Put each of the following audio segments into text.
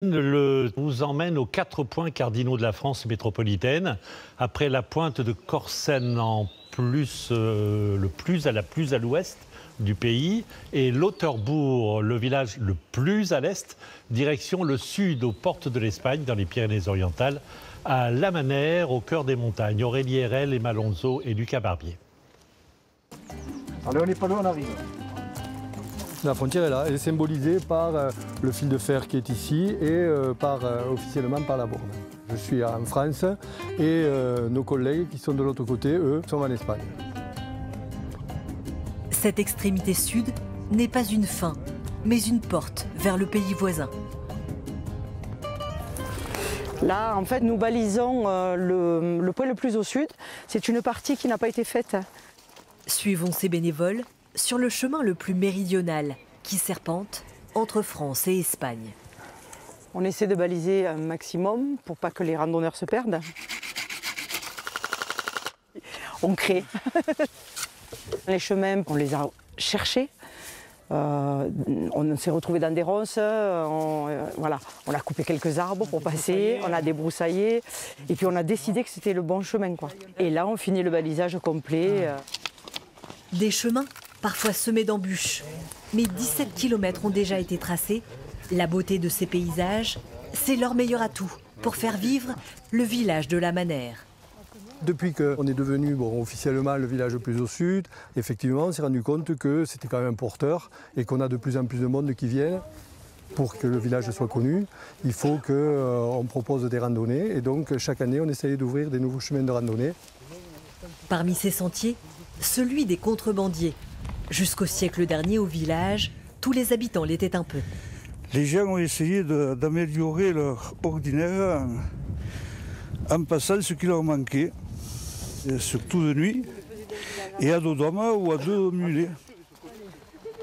Vous emmène aux 4 points cardinaux de la France métropolitaine. Après la pointe de Corsen le plus à l'ouest du pays, et Lauterbourg, le village le plus à l'est, direction le sud, aux portes de l'Espagne, dans les Pyrénées-Orientales, à La Manère, au cœur des montagnes. Aurélie Herel, Emma Lonzo et Lucas Barbier. Allez, on n'est pas loin, on arrive. La frontière est là, elle est symbolisée par le fil de fer qui est ici et officiellement par la borne. Je suis en France et nos collègues qui sont de l'autre côté, eux, sont en Espagne. Cette extrémité sud n'est pas une fin, mais une porte vers le pays voisin. Là, en fait, nous balisons le point le plus au sud. C'est une partie qui n'a pas été faite. Suivons ces bénévoles sur le chemin le plus méridional qui serpente entre France et Espagne. On essaie de baliser un maximum pour pas que les randonneurs se perdent. On crée. Les chemins, on les a cherchés. On s'est retrouvés dans des ronces. On a coupé quelques arbres pour passer. On a débroussaillé. Et puis on a décidé que c'était le bon chemin, quoi. Et là, on finit le balisage complet. Des chemins parfois semés d'embûches. Mais 17 km ont déjà été tracés. La beauté de ces paysages, c'est leur meilleur atout pour faire vivre le village de La Manère. Depuis qu'on est devenu officiellement le village le plus au sud, effectivement, on s'est rendu compte que c'était quand même porteur et qu'on a de plus en plus de monde qui viennent. Pour que le village soit connu, il faut qu'on propose des randonnées et donc chaque année, on essaye d'ouvrir des nouveaux chemins de randonnée. Parmi ces sentiers, celui des contrebandiers. Jusqu'au siècle dernier, au village, tous les habitants l'étaient un peu. Les gens ont essayé d'améliorer leur ordinaire en passant ce qui leur manquait, surtout de nuit, et à dos d'homme ou à dos mulets.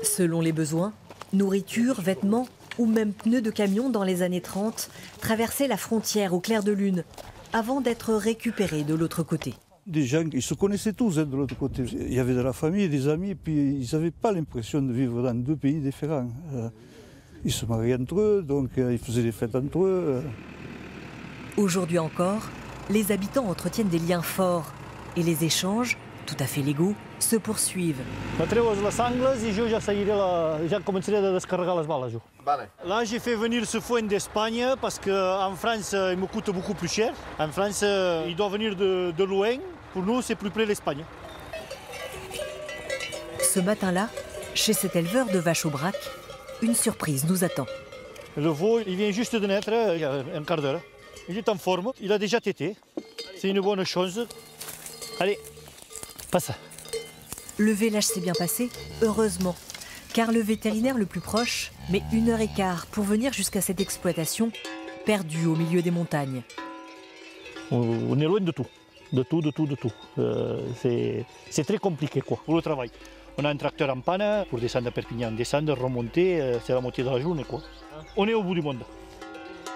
Selon les besoins, nourriture, vêtements ou même pneus de camion dans les années 30 traversaient la frontière au clair de lune avant d'être récupérés de l'autre côté. Des gens, ils se connaissaient tous de l'autre côté. Il y avait de la famille, des amis, et puis ils n'avaient pas l'impression de vivre dans deux pays différents. Ils se mariaient entre eux, donc ils faisaient des fêtes entre eux. Aujourd'hui encore, les habitants entretiennent des liens forts et les échanges, tout à fait légaux, se poursuivent. Là, j'ai fait venir ce foin d'Espagne parce qu'en France, il me coûte beaucoup plus cher. En France, il doit venir de loin. Pour nous, c'est plus près l'Espagne. Ce matin-là, chez cet éleveur de vaches au brac, une surprise nous attend. Le veau, il vient juste de naître, il y a un quart d'heure. Il est en forme, il a déjà tété. C'est une bonne chose. Allez, passe. Le village s'est bien passé, heureusement, car le vétérinaire le plus proche met 1h15 pour venir jusqu'à cette exploitation, perdue au milieu des montagnes. On est loin de tout. De tout. C'est très compliqué quoi, pour le travail. On a un tracteur en panne pour descendre à Perpignan, descendre, remonter, c'est la moitié de la journée quoi. On est au bout du monde.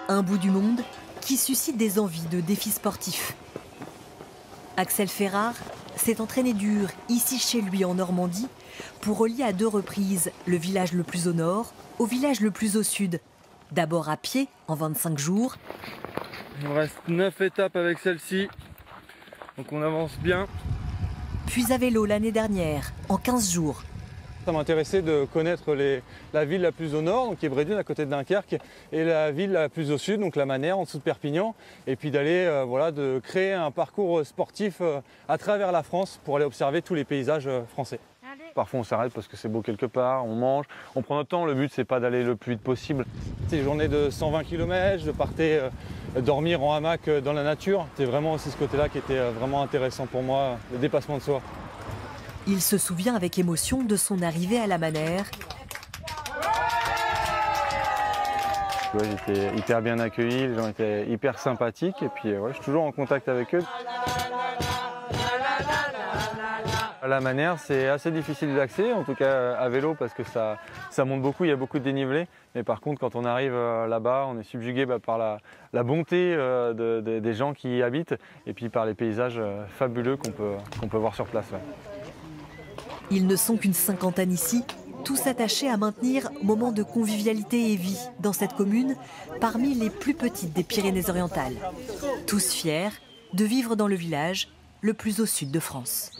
Un bout du monde qui suscite des envies de défis sportifs. Axel Ferrard s'est entraîné dur ici chez lui en Normandie pour relier à 2 reprises le village le plus au nord au village le plus au sud. D'abord à pied en 25 jours. Il nous reste 9 étapes avec celle-ci, donc on avance bien. Puis à vélo l'année dernière, en 15 jours. Ça m'intéressait de connaître la ville la plus au nord, donc qui est Brédune à côté de Dunkerque, et la ville la plus au sud, donc la Manère en dessous de Perpignan, et puis d'aller de créer un parcours sportif à travers la France pour aller observer tous les paysages français. Parfois on s'arrête parce que c'est beau quelque part, on mange, on prend notre temps, le but c'est pas d'aller le plus vite possible. C'est une journée de 120 km, je partais dormir en hamac dans la nature, c'est vraiment aussi ce côté-là qui était vraiment intéressant pour moi, le dépassement de soi. Il se souvient avec émotion de son arrivée à La Manère. J'étais hyper bien accueilli, les gens étaient hyper sympathiques et puis je suis toujours en contact avec eux. La Manère, c'est assez difficile d'accès, en tout cas à vélo parce que ça monte beaucoup, il y a beaucoup de dénivelé. Mais par contre, quand on arrive là-bas, on est subjugué par la bonté des gens qui y habitent et puis par les paysages fabuleux qu'on peut voir sur place. Ouais. Ils ne sont qu'une cinquantaine ici, tous attachés à maintenir moments de convivialité et vie dans cette commune, parmi les plus petites des Pyrénées-Orientales. Tous fiers de vivre dans le village le plus au sud de France.